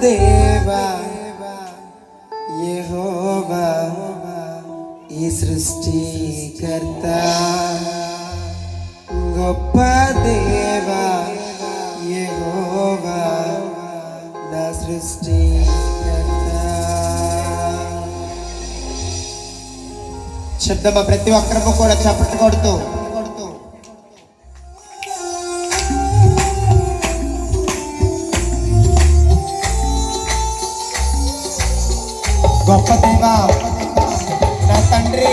దేవా యెహోవా ఈ సృష్టికర్త గొప్ప దేవా యెహోవా నా సృష్టికర్త. శబ్దమా ప్రతి ఒక్కరము కూడా చప్పట్లు కొడుతూ గొప్ప దేవా నా తండ్రి